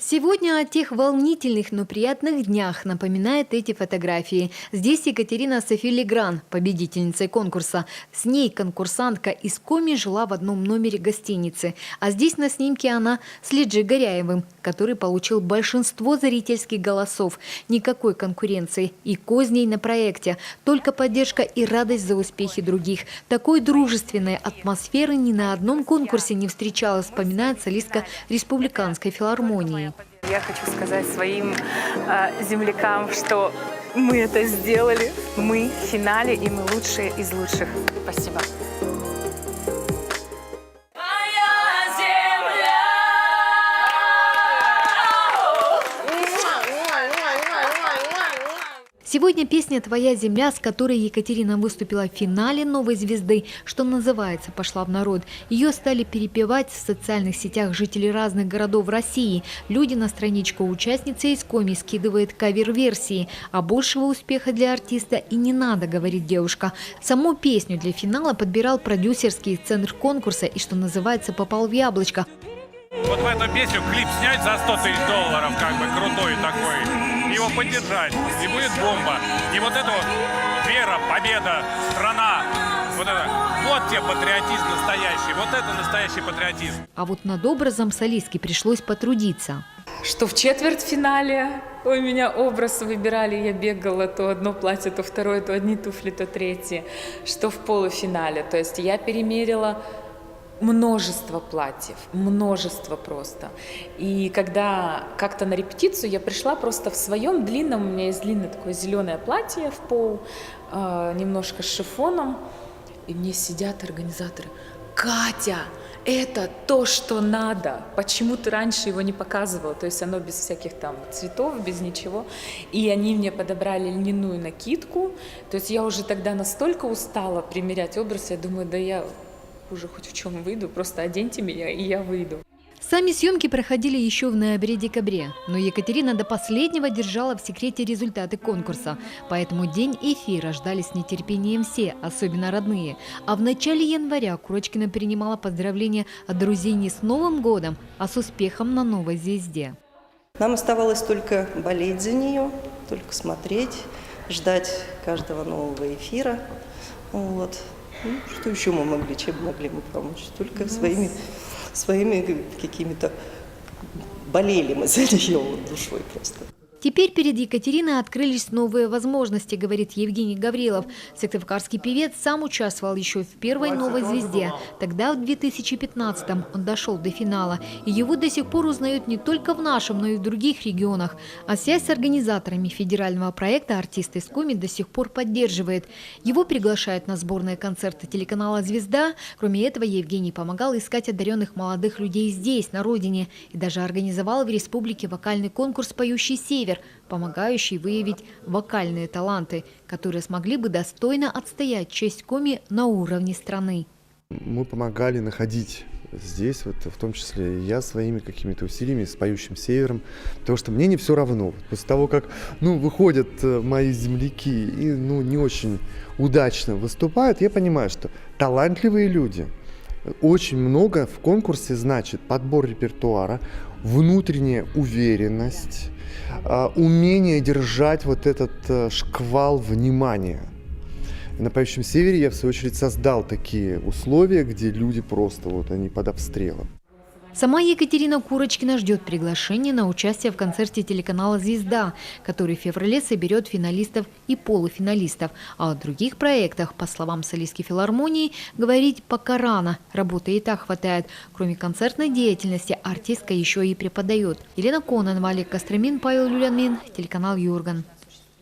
Сегодня о тех волнительных, но приятных днях напоминают эти фотографии. Здесь Екатерина Софи-Легран, победительница конкурса. С ней конкурсантка из Коми жила в одном номере гостиницы. А здесь на снимке она с Лиджей Горяевым, который получил большинство зрительских голосов. Никакой конкуренции и козней на проекте. Только поддержка и радость за успехи других. Такой дружественной атмосферы ни на одном конкурсе не встречалась, вспоминает солистка Республиканской филармонии. Я хочу сказать своим землякам, что мы это сделали, мы в финале, и мы лучшие из лучших. Спасибо. Сегодня песня «Твоя земля», с которой Екатерина выступила в финале «Новой звезды», что называется, пошла в народ. Ее стали перепевать в социальных сетях жители разных городов России. Люди на страничку участницы из Коми скидывают кавер-версии. А большего успеха для артиста и не надо, говорит девушка. Саму песню для финала подбирал продюсерский центр конкурса и, что называется, попал в яблочко. Вот в эту песню клип снять за $100 000, как бы крутой такой, его поддержать, и будет бомба. И вот это вот вера, победа, страна, вот тебе патриотизм настоящий, вот это настоящий патриотизм. А вот над образом солистки пришлось потрудиться. Что в четвертьфинале у меня образ выбирали, я бегала то одно платье, то второе, то одни туфли, то третье. Что в полуфинале, то есть я перемерила множество платьев, множество просто. И когда как-то на репетицию я пришла просто в своем длинном, у меня есть длинное такое зеленое платье в пол, немножко с шифоном, и мне сидят организаторы: «Катя, это то, что надо. Почему ты раньше его не показывала?» То есть оно без всяких там цветов, без ничего. И они мне подобрали льняную накидку. То есть я уже тогда настолько устала примерять образ, я думаю, да я уже хоть в чем выйду, просто оденьте меня, и я выйду. Сами съемки проходили еще в ноябре-декабре, но Екатерина до последнего держала в секрете результаты конкурса. Поэтому день эфира ждали с нетерпением все, особенно родные. А в начале января Курочкина принимала поздравления от друзей не с Новым годом, а с успехом на «Новой звезде». Нам оставалось только болеть за нее, только смотреть, ждать каждого нового эфира. Вот. Ну, что еще мы могли, чем могли мы помочь? Только своими какими-то болели мы за нее душой просто. Теперь перед Екатериной открылись новые возможности, говорит Евгений Гаврилов. Сыктывкарский певец сам участвовал еще в первой «Новой звезде». Тогда, в 2015-м, он дошел до финала. И его до сих пор узнают не только в нашем, но и в других регионах. А связь с организаторами федерального проекта артист из Коми до сих пор поддерживает. Его приглашают на сборные концерты телеканала «Звезда». Кроме этого, Евгений помогал искать одаренных молодых людей здесь, на родине. И даже организовал в республике вокальный конкурс «Поющий север», помогающий выявить вокальные таланты, которые смогли бы достойно отстоять честь Коми на уровне страны. Мы помогали находить здесь, вот, в том числе и я, своими какими-то усилиями с «Поющим севером», потому что мне не все равно. После того, как выходят мои земляки и не очень удачно выступают, я понимаю, что талантливые люди. Очень много в конкурсе значит подбор репертуара, внутренняя уверенность, умение держать вот этот шквал внимания. На «Поющем севере» я, в свою очередь, создал такие условия, где люди просто они под обстрелом. Сама Екатерина Курочкина ждет приглашения на участие в концерте телеканала «Звезда», который в феврале соберет финалистов и полуфиналистов. А о других проектах, по словам солистки филармонии, говорить пока рано. Работы и так хватает. Кроме концертной деятельности, артистка еще и преподает. Елена Кононова, Олег Костромин, Павел Люлянин, телеканал «Юрган».